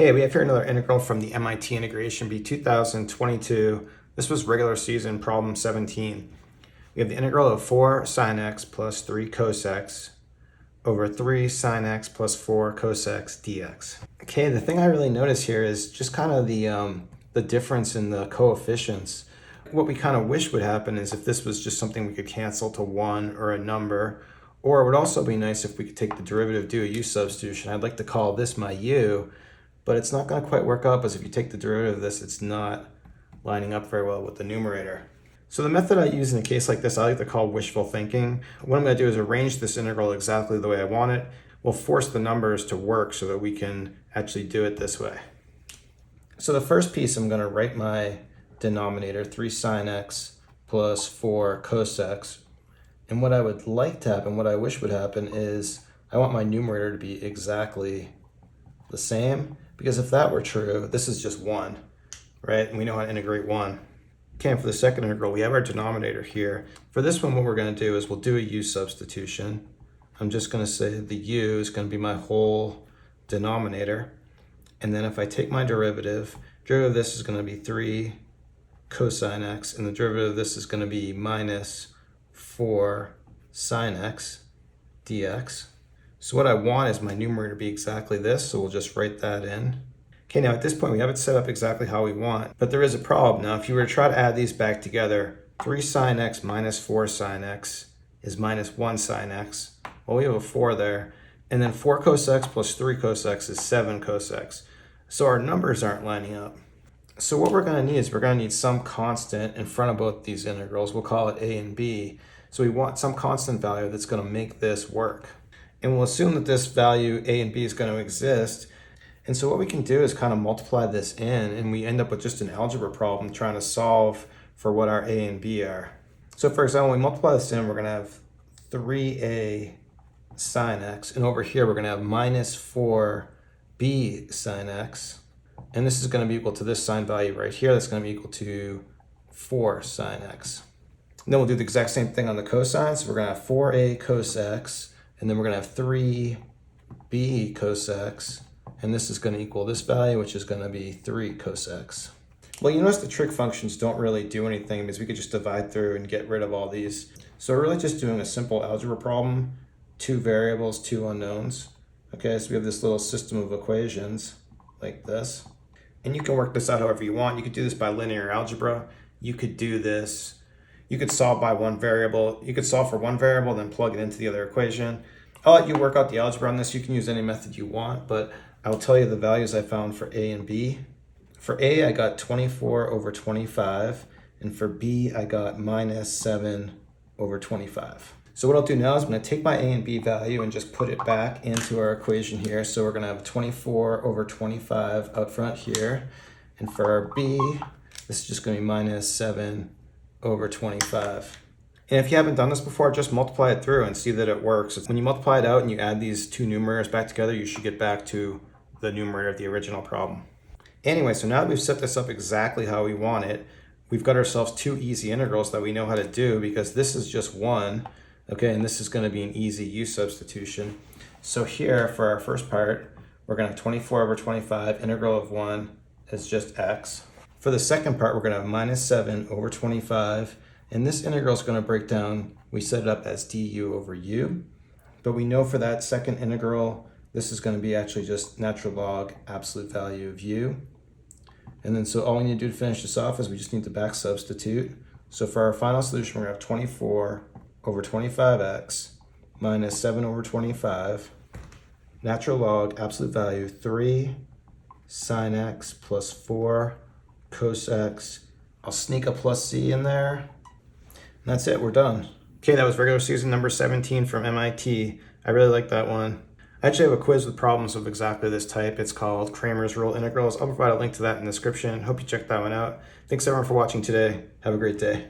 Hey, we have here another integral from the MIT Integration Bee 2022. This was regular season problem 17. We have the integral of 4 sine x plus 3 cos x over 3 sine x plus 4 cos x dx. Okay, the thing I really notice here is just kind of the difference in the coefficients. What we kind of wish would happen is if this was just something we could cancel to 1 or a number, or it would also be nice if we could take the derivative, do a u substitution. I'd like to call this my u, but it's not going to quite work out because if you take the derivative of this, it's not lining up very well with the numerator. So the method I use in a case like this, I like to call wishful thinking. What I'm going to do is arrange this integral exactly the way I want it. We'll force the numbers to work so that we can actually do it this way. So the first piece, I'm going to write my denominator, 3 sine x plus 4 cos x. And what I would like to happen, what I wish would happen is I want my numerator to be exactly the same, because if that were true, this is just 1, right? And we know how to integrate 1. Okay, and for the second integral, we have our denominator here. For this one, what we're going to do is we'll do a u substitution. I'm just going to say the u is going to be my whole denominator. And then if I take my derivative of this is going to be 3 cosine x, and the derivative of this is going to be minus 4 sine x dx. So what I want is my numerator to be exactly this, so we'll just write that in. Okay, now at this point we have it set up exactly how we want, but there is a problem. Now if you were to try to add these back together, 3 sine x minus 4 sine x is minus 1 sine x. Well, we have a 4 there, and then 4 cos x plus 3 cos x is 7 cos x. So our numbers aren't lining up. So what we're going to need is we're going to need some constant in front of both these integrals. We'll call it a and b. So we want some constant value that's going to make this work. And we'll assume that this value a and b is going to exist. And so what we can do is kind of multiply this in, and we end up with just an algebra problem trying to solve for what our a and b are. So for example, when we multiply this in, we're going to have 3a sine x, and over here we're going to have minus 4b sine x. And this is going to be equal to this sine value right here. That's going to be equal to 4 sine x. And then we'll do the exact same thing on the cosine. So we're going to have 4a cos x, and then we're going to have 3b cos x, and this is going to equal this value, which is going to be 3 cos x. Well, you notice the trig functions don't really do anything because we could just divide through and get rid of all these. So we're really just doing a simple algebra problem, 2 variables, 2 unknowns. Okay, so we have this little system of equations like this. And you can work this out however you want. You could do this by linear algebra. You could do this. You could solve by one variable. You could solve for one variable, then plug it into the other equation. I'll let you work out the algebra on this. You can use any method you want, but I'll tell you the values I found for a and b. For a, I got 24 over 25, and for b, I got minus 7 over 25. So what I'll do now is I'm going to take my a and b value and just put it back into our equation here. So we're going to have 24 over 25 out front here, and for our b, this is just going to be minus 7 over 25. And if you haven't done this before, just multiply it through and see that it works. When you multiply it out and you add these two numerators back together, you should get back to the numerator of the original problem. Anyway, so now that we've set this up exactly how we want it, we've got ourselves 2 easy integrals that we know how to do because this is just 1, okay, and this is going to be an easy u substitution. So here, for our first part, we're going to have 24 over 25, integral of 1 is just x. For the second part, we're going to have minus 7 over 25, and this integral is going to break down, we set it up as du over u, but we know for that second integral, this is going to be actually just natural log absolute value of u. And then so all we need to do to finish this off is we just need to back substitute. So for our final solution, we're going to have 24 over 25x minus 7 over 25, natural log absolute value 3 sine x plus 4 cos x. I'll sneak a plus c in there. And that's it, we're done. Okay, that was regular season number 17 from MIT. I really like that one. I actually have a quiz with problems of exactly this type. It's called Cramer's Rule Integrals. I'll provide a link to that in the description. Hope you check that one out. Thanks everyone for watching today. Have a great day.